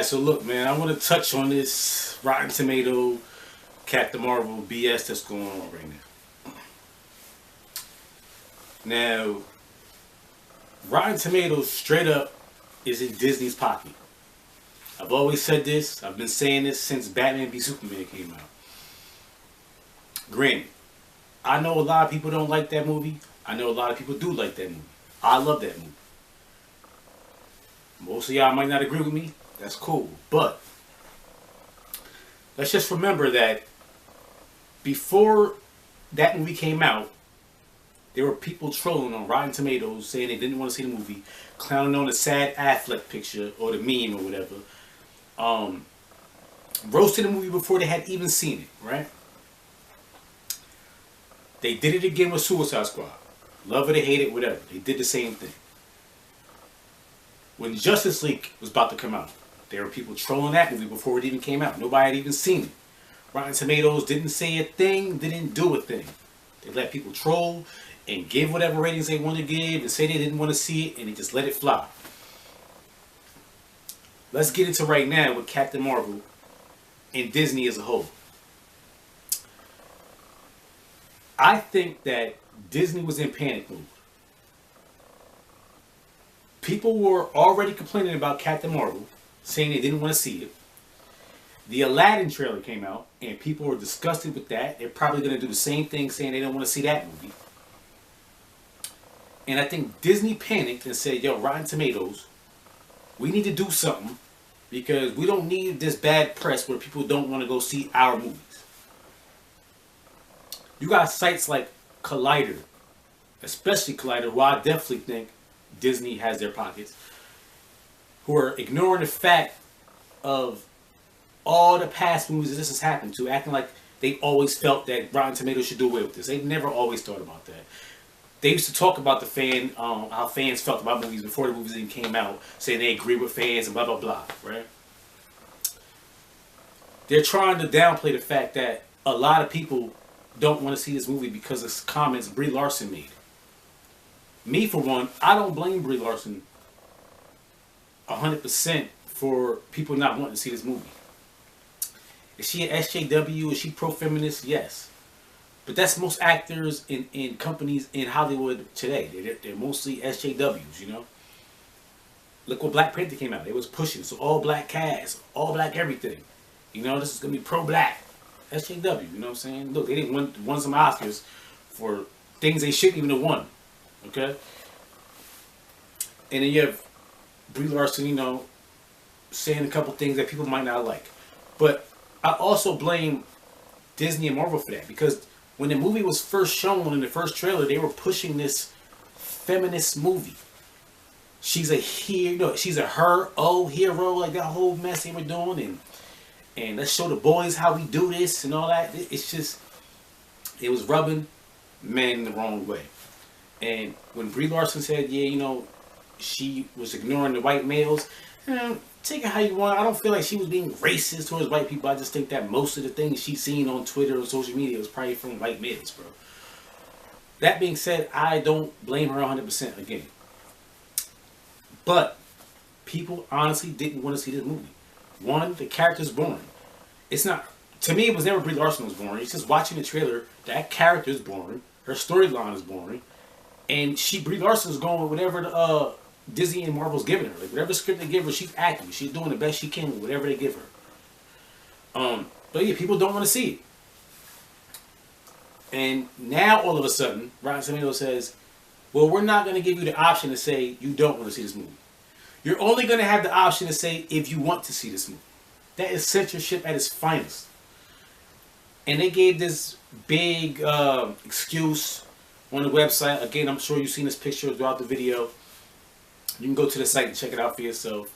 so look, man, I want to touch on this Rotten Tomato, Captain Marvel BS that's going on right now. Now, Rotten Tomatoes straight up is in Disney's pocket. I've always said this. I've been saying this since Batman v Superman came out. Granted, I know a lot of people don't like that movie. I know a lot of people do like that movie. I love that movie. Most of y'all might not agree with me. That's cool. But let's just remember that before that movie came out, there were people trolling on Rotten Tomatoes saying they didn't want to see the movie, clowning on the sad Affleck picture or the meme or whatever. Roasting the movie before they had even seen it, right? They did it again with Suicide Squad. Love it or hate it, whatever. They did the same thing. When Justice League was about to come out, there were people trolling that movie before it even came out. Nobody had even seen it. Rotten Tomatoes didn't say a thing, didn't do a thing. They let people troll and give whatever ratings they wanted to give and say they didn't want to see it, and they just let it fly. Let's get into right now with Captain Marvel and Disney as a whole. I think that Disney was in panic mode. People were already complaining about Captain Marvel, saying they didn't want to see it. The Aladdin trailer came out, and people were disgusted with that. They're probably going to do the same thing, saying they don't want to see that movie. And I think Disney panicked and said, yo, Rotten Tomatoes, we need to do something because we don't need this bad press where people don't want to go see our movies. You got sites like Collider, especially Collider, who I definitely think Disney has their pockets, who are ignoring the fact of all the past movies that this has happened to, acting like they've always felt that Rotten Tomatoes should do away with this. They've never always thought about that. They used to talk about the how fans felt about movies before the movies even came out, saying they agree with fans and blah, blah, blah, right? They're trying to downplay the fact that a lot of people don't want to see this movie because of comments Brie Larson made. Me, for one, I don't blame Brie Larson 100% for people not wanting to see this movie. Is she an SJW? Is she pro-feminist? Yes. But that's most actors in companies in Hollywood today. They're mostly SJWs, you know? Look what Black Panther came out. They was pushing. So all black cast, all black everything. You know, this is going to be pro-black. SJW, you know what I'm saying? Look, they didn't won some Oscars for things they shouldn't even have won. Okay? And then you have Brie Larson, you know, saying a couple things that people might not like. But I also blame Disney and Marvel for that, because when the movie was first shown in the first trailer, they were pushing this feminist movie. She's a hero, she's a hero, like that whole mess they were doing, and let's show the boys how we do this and all that. It's just, it was rubbing men the wrong way. And when Brie Larson said, yeah, you know, she was ignoring the white males, take it how you want. I don't feel like she was being racist towards white people. I just think that most of the things she's seen on Twitter or social media was probably from white males, bro. That being said, I don't blame her 100% again. But people honestly didn't want to see this movie. One, the character's boring. It's not, to me, it was never Brie Larson was boring. It's just watching the trailer, that character's boring. Her storyline is boring. And Brie Larson's going with whatever the Disney and Marvel's giving her. Like whatever script they give her, she's acting. She's doing the best she can with whatever they give her. But yeah, people don't want to see it. And now all of a sudden, Rotten Tomatoes says, well, we're not going to give you the option to say you don't want to see this movie. You're only going to have the option to say if you want to see this movie. That is censorship at its finest. And they gave this big excuse on the website. Again, I'm sure you've seen this picture throughout the video. You can go to the site and check it out for yourself.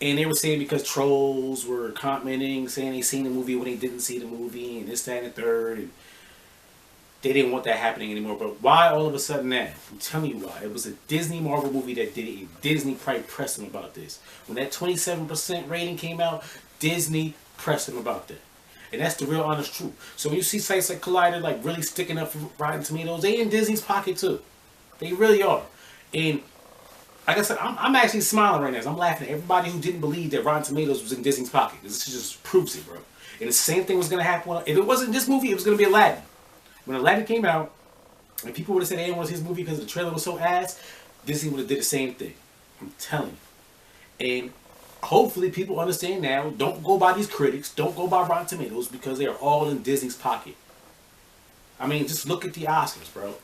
And they were saying because trolls were commenting, saying they seen the movie when they didn't see the movie, and this, that, and the third. And they didn't want that happening anymore. But why all of a sudden now? I'm telling you why. It was a Disney Marvel movie that did it. And Disney probably pressed them about this. When that 27% rating came out, Disney pressed them about that. And that's the real honest truth. So when you see sites like Collider like really sticking up for Rotten Tomatoes, they in Disney's pocket too. They really are. And like I said, I'm actually smiling right now. I'm laughing at everybody who didn't believe that Rotten Tomatoes was in Disney's pocket. This just proves it, bro. And the same thing was going to happen. If it wasn't this movie, it was going to be Aladdin. When Aladdin came out, and people would have said they didn't want to see this movie because the trailer was so ass, Disney would have did the same thing. I'm telling you. And hopefully people understand now, don't go by these critics, don't go by Rotten Tomatoes, because they are all in Disney's pocket. I mean, just look at the Oscars, bro.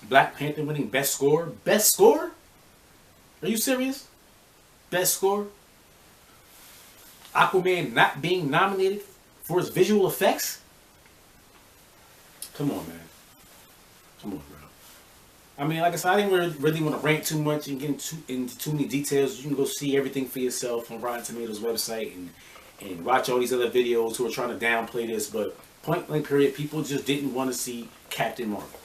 Black Panther winning Best Score. Best Score? Are you serious? Best Score? Aquaman not being nominated for his visual effects? Come on, man. Come on, bro. I mean, like I said, I didn't really want to rant too much and get into too many details. You can go see everything for yourself on Rotten Tomatoes website and watch all these other videos who are trying to downplay this. But point blank period, people just didn't want to see Captain Marvel.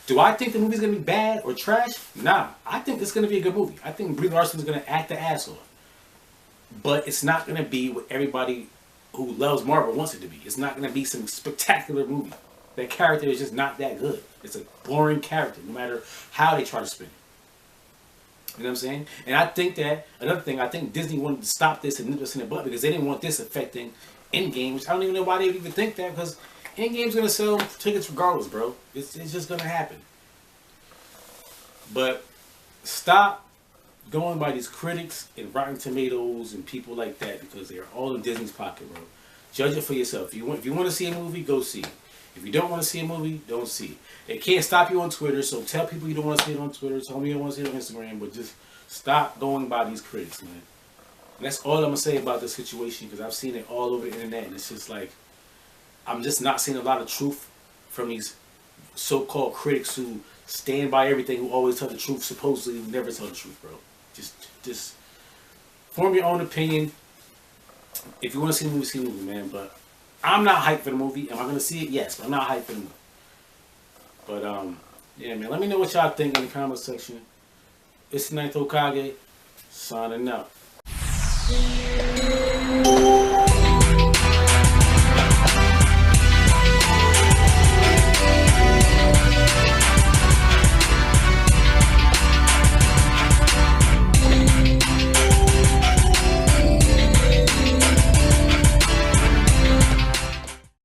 Do I think the movie's going to be bad or trash? Nah. I think it's going to be a good movie. I think Brie Larson's going to act the ass off. But it's not going to be what everybody who loves Marvel wants it to be. It's not going to be some spectacular movie. That character is just not that good. It's a boring character, no matter how they try to spin it. You know what I'm saying? And I think that, another thing, I think Disney wanted to stop this and nip us in the butt because they didn't want this affecting Endgame, which I don't even know why they would even think that, because Endgame's going to sell tickets regardless, bro. It's just going to happen. But stop going by these critics and Rotten Tomatoes and people like that, because they are all in Disney's pocket, bro. Judge it for yourself. If you want to see a movie, go see it. If you don't want to see a movie, don't see it. They can't stop you on Twitter, so tell people you don't want to see it on Twitter. Tell me you don't want to see it on Instagram, but just stop going by these critics, man. And that's all I'm going to say about this situation, because I've seen it all over the internet, and it's just like, I'm just not seeing a lot of truth from these so-called critics who stand by everything, who always tell the truth, supposedly who never tell the truth, bro. Just form your own opinion. If you want to see the movie, man, but I'm not hyped for the movie. Am I going to see it? Yes, but I'm not hyped for the movie. But, yeah, man, let me know what y'all think in the comment section. It's the Ninth Hokage, signing out.